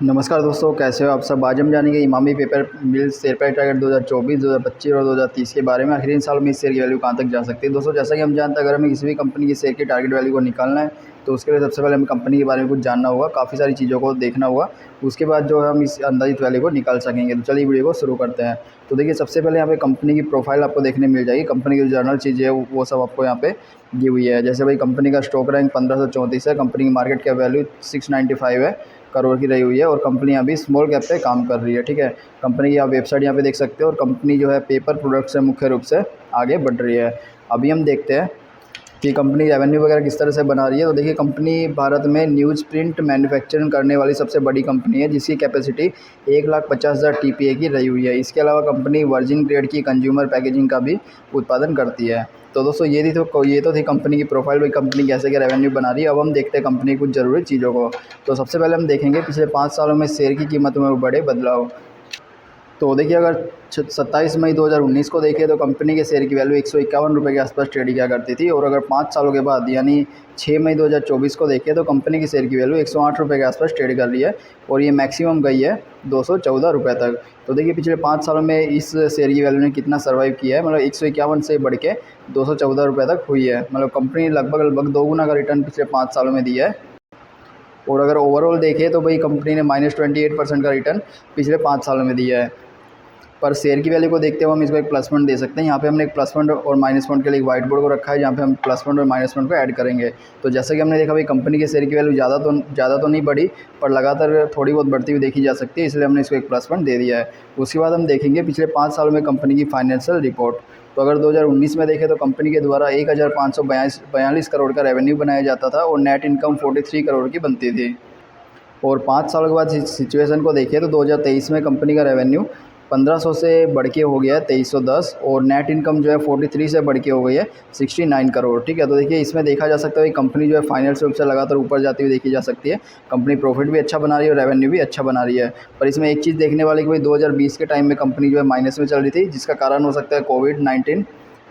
नमस्कार दोस्तों, कैसे हो आप सब। आज हम जानेंगे इमामी पेपर मिल शेयर प्राइस टारगेट 2024, 2025 और 2030 के बारे में। आखिर इन सालों में इस शेयर की वैल्यू कहां तक जा सकती है। दोस्तों, जैसा कि हम जानते हैं, अगर हमें किसी भी कंपनी की शेयर की टारगेट वैल्यू को निकालना है तो उसके लिए सबसे पहले हमें कंपनी के बारे में कुछ जानना होगा, काफ़ी सारी चीज़ों को देखना होगा। उसके बाद जो है हम इस अंदाजित वैल्यू को निकाल सकेंगे। तो चलिए वीडियो को शुरू करते हैं। तो देखिए, सबसे पहले यहाँ पे कंपनी की प्रोफाइल आपको देखने मिल जाएगी। कंपनी की जो जर्नल चीज़ें है वो सब आपको यहाँ पे दी हुई है। जैसे भाई कंपनी का स्टॉक रैंक 1534 है, कंपनी की मार्केट कैप वैल्यू 695 है करोड़ की रही हुई है, और कंपनी अभी स्मॉल कैप पे काम कर रही है। ठीक है, कंपनी की आप वेबसाइट यहाँ पे देख सकते हो, और कंपनी जो है पेपर प्रोडक्ट से मुख्य रूप से आगे बढ़ रही है। अभी हम देखते हैं कि कंपनी रेवेन्यू वगैरह किस तरह से बना रही है। तो देखिए, कंपनी भारत में न्यूज़ प्रिंट मैन्युफैक्चरिंग करने वाली सबसे बड़ी कंपनी है, जिसकी कैपेसिटी 1,50,000 TPA की रही हुई है। इसके अलावा कंपनी वर्जिन ग्रेड की कंज्यूमर पैकेजिंग का भी उत्पादन करती है। तो दोस्तों, ये तो थी कंपनी की प्रोफाइल, भाई कंपनी कैसे क्या रेवेन्यू बना रही है। अब हम देखते हैं कंपनी की कुछ ज़रूरी चीज़ों को। तो सबसे पहले हम देखेंगे पिछले 5 सालों में शेयर की कीमत में बड़े बदलाव। तो देखिए, अगर 27 मई 2019 को देखें तो कंपनी के शेयर की वैल्यू 151 रुपये के आसपास ट्रेड किया करती थी, और अगर 5 सालों के बाद यानी 6 मई 2024 को देखें तो कंपनी की शेयर की वैल्यू 108 रुपये के आसपास ट्रेड कर रही है, और ये मैक्सिमम गई है 214 रुपये तक। तो देखिए, पिछले 5 सालों में इस शेयर की वैल्यू ने कितना सर्वाइव किया है, मतलब 151 से बढ़ के 214 रुपये तक हुई है। मतलब कंपनी लगभग 2 गुना का रिटर्न पिछले 5 सालों में दिया है। और अगर ओवरऑल देखें तो भाई कंपनी ने -28% का रिटर्न पिछले 5 सालों में दिया है। पर शेयर की वैल्यू को देखते हुए हम इसको एक प्लस पॉइंट दे सकते हैं। यहाँ पे हमने एक प्लस पॉइंट और माइनस पॉइंट के लिए एक व्हाइट बोर्ड को रखा है, जहाँ पे हम प्लस पॉइंट और माइनस पॉइंट को ऐड करेंगे। तो जैसे कि हमने देखा भाई कंपनी के शेयर की वैल्यू ज़्यादा तो नहीं बढ़ी, पर लगातार थोड़ी बहुत बढ़ती हुई देखी जा सकती है, इसलिए हमने इसको एक प्लस पॉइंट दे दिया है। उसके बाद हम देखेंगे पिछले 5 सालों में कंपनी की फाइनेंशियल रिपोर्ट। तो अगर 2019 में देखें तो कंपनी के द्वारा 1,542 करोड़ का रेवेन्यू बनाया जाता था, और नेट इनकम 43 करोड़ की बनती थी। और 5 सालों के बाद इस सिचुएशन को देखें तो 2023 में कंपनी का रेवेन्यू 1500 से बढ़ के हो गया है 2310, और नेट इनकम जो है 43 से बढ़ के हो गई है 69 करोड़। ठीक है, तो देखिए इसमें देखा जा सकता है कि कंपनी जो है फाइनेंशियल रूप से लगातार ऊपर जाती हुई देखी जा सकती है। कंपनी प्रॉफिट भी अच्छा बना रही है और रेवेन्यू भी अच्छा बना रही है। पर इसमें एक चीज़ देखने वाली कि भाई 2020 के टाइम में कंपनी जो है माइनस में चल रही थी, जिसका कारण हो सकता है कोविड-19।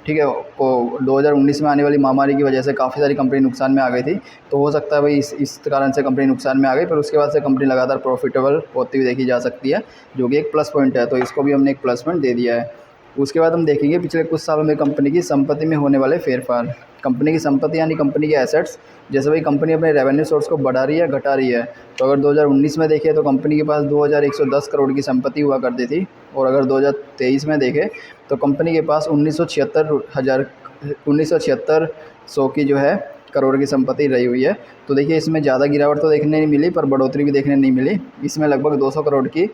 ठीक है, को 2019 में आने वाली महामारी की वजह से काफ़ी सारी कंपनी नुकसान में आ गई थी। तो हो सकता है भाई इस कारण से कंपनी नुकसान में आ गई, पर उसके बाद से कंपनी लगातार प्रॉफिटेबल होती हुई देखी जा सकती है, जो कि एक प्लस पॉइंट है। तो इसको भी हमने एक प्लस पॉइंट दे दिया है। उसके बाद हम देखेंगे पिछले कुछ सालों में कंपनी की संपत्ति में होने वाले फेरफार। कंपनी की संपत्ति यानी कंपनी के एसेट्स, जैसे भाई कंपनी अपने रेवेन्यू सोर्स को बढ़ा रही है, घटा रही है। तो अगर 2019 में देखें तो कंपनी के पास 2110 करोड़ की संपत्ति हुआ करती थी, और अगर 2023 में देखें तो कंपनी के पास 1976 सौ की जो है करोड़ की संपत्ति रही हुई है। तो देखिए, इसमें ज़्यादा गिरावट तो देखने नहीं मिली, पर बढ़ोतरी भी देखने नहीं मिली। इसमें लगभग 200 करोड़ की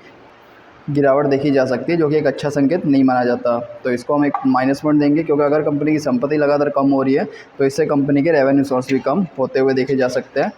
गिरावट देखी जा सकती है, जो कि एक अच्छा संकेत नहीं माना जाता। तो इसको हम एक माइनस पॉइंट देंगे, क्योंकि अगर कंपनी की संपत्ति लगातार कम हो रही है तो इससे कंपनी के रेवेन्यू सोर्स भी कम होते हुए देखे जा सकते हैं।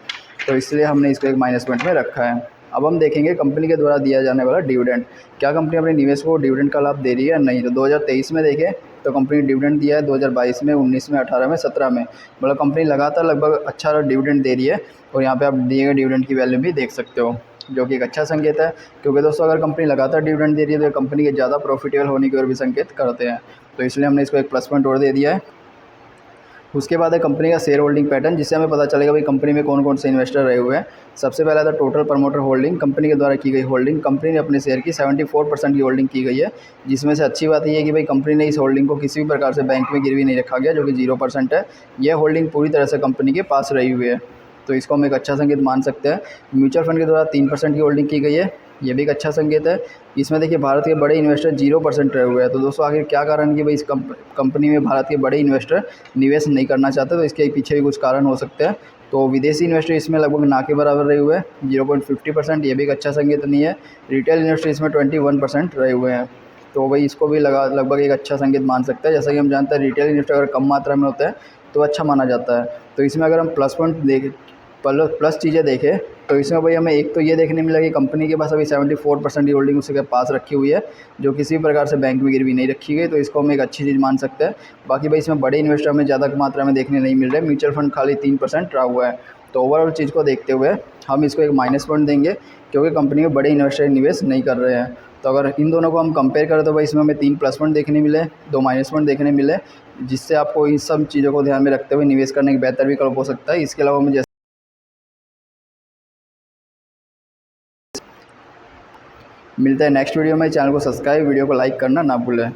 तो इसलिए हमने इसको एक माइनस पॉइंट में रखा है। अब हम देखेंगे कंपनी के द्वारा दिया जाने वाला डिविडेंड। क्या कंपनी अपने निवेश को डिविडेंड का लाभ दे रही है या नहीं। तो 2023 में देखें तो कंपनी डिविडेंड दिया है, 2022 में, 19 में, 18 में, 17 में। मतलब कंपनी लगातार लगभग अच्छा डिविडेंड दे रही है, और यहाँ पे आप दिए गए डिविडेंड की वैल्यू भी देख सकते हो, जो कि एक अच्छा संकेत है। क्योंकि दोस्तों, अगर कंपनी लगातार डिविडेंड दे रही है तो कंपनी के ज़्यादा प्रॉफिटेबल होने की ओर भी संकेत करते हैं। तो इसलिए हमने इसको एक प्लस पॉइंट और दे दिया है। उसके बाद है कंपनी का शेयर होल्डिंग पैटर्न, जिससे हमें पता चलेगा भाई कंपनी में कौन कौन से इन्वेस्टर रहे हुए हैं। सबसे पहला था टोटल प्रमोटर होल्डिंग, कंपनी के द्वारा की गई होल्डिंग। कंपनी ने अपने शेयर की 74% की होल्डिंग की गई है, जिसमें से अच्छी बात यह है कि भाई कंपनी ने इस होल्डिंग को किसी भी प्रकार से बैंक में गिरवी नहीं रखा गया, जो कि 0% है। यह होल्डिंग पूरी तरह से कंपनी के पास रही हुई है, तो इसको हम एक अच्छा संकेत मान सकते हैं। म्यूचुअल फंड के द्वारा 3% की होल्डिंग की गई है, ये भी एक अच्छा संकेत है। इसमें देखिए भारत के बड़े इन्वेस्टर 0% रहे हुए हैं। तो दोस्तों, आखिर क्या कारण कि भाई इस कंपनी में भारत के बड़े इन्वेस्टर निवेश नहीं करना चाहते, तो इसके पीछे भी कुछ कारण हो सकते हैं। तो विदेशी इन्वेस्टर इसमें लगभग ना के बराबर रहे हुए हैं, 0.50%, ये भी एक अच्छा संकेत नहीं है। रिटेल इन्वेस्टर इसमें 21% रहे हुए हैं, तो भाई इसको भी लगभग एक अच्छा संकेत मान सकते हैं। जैसा कि हम जानते हैं रिटेल इन्वेस्टर अगर कम मात्रा में होता है तो अच्छा माना जाता है। तो इसमें अगर हम प्लस पॉइंट देखें, प्लस चीज़ें देखें, तो इसमें भाई हमें एक तो ये देखने मिला कि कंपनी के पास अभी 74% की होल्डिंग उसके पास रखी हुई है, जो किसी भी प्रकार से बैंक में गिरवी नहीं रखी गई। तो इसको हम एक अच्छी चीज़ मान सकते हैं। बाकी भाई इसमें बड़े इन्वेस्टर हमें ज़्यादा मात्रा में देखने नहीं मिल रहे, म्यूचुअल फंड खाली 3% रहा हुआ है। तो ओवरऑल चीज़ को देखते हुए हम इसको एक माइनस पॉइंट देंगे, क्योंकि कंपनी में बड़े इन्वेस्टर निवेश नहीं कर रहे हैं। तो अगर इन दोनों को हम कंपेयर करें तो भाई इसमें हमें 3 प्लस पॉइंट देखने मिले, 2 माइनस पॉइंट देखने मिले, जिससे आपको इन सब चीज़ों को ध्यान में रखते हुए निवेश करने का बेहतर विकल्प हो सकता है। इसके अलावा मुझे मिलते हैं नेक्स्ट वीडियो में। चैनल को सब्सक्राइब, वीडियो को लाइक करना ना भूलें।